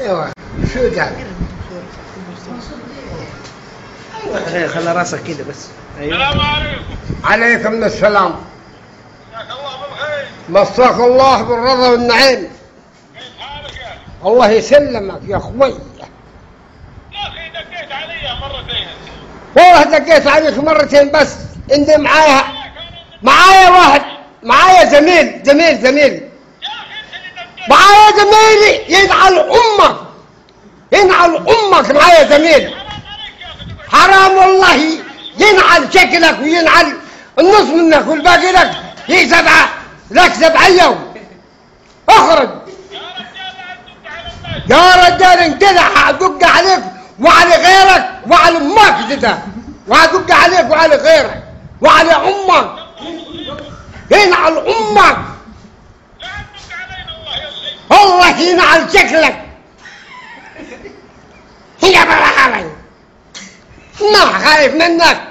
ايوه شو ده؟ ايوه خلي راسك كده بس. ايوه السلام عليكم. عليكم السلام. مساك الله بالخير. مساك الله بالرضا والنعيم. كيف حالك يا اخي؟ الله يسلمك يا اخوي. يا اخي دقيت علي مرتين. والله دقيت عليك مرتين بس. انت معايا واحد، معايا زميل. يا اخي انت اللي دقيت. معايا زميلي ينعل امك، ينعل امك. معايا زميل حرام والله، ينعل شكلك وينعل النص منك والباقي لك. هي سبعة لك 7 يوم. اخرج يا رجال. انت هدق عليك وعلى غيرك وعلى امك كده، وهدق عليك وعلى غيرك وعلى امك. ينعل امك والله، ينعل شكلك. هي برا علي ما خايف منك.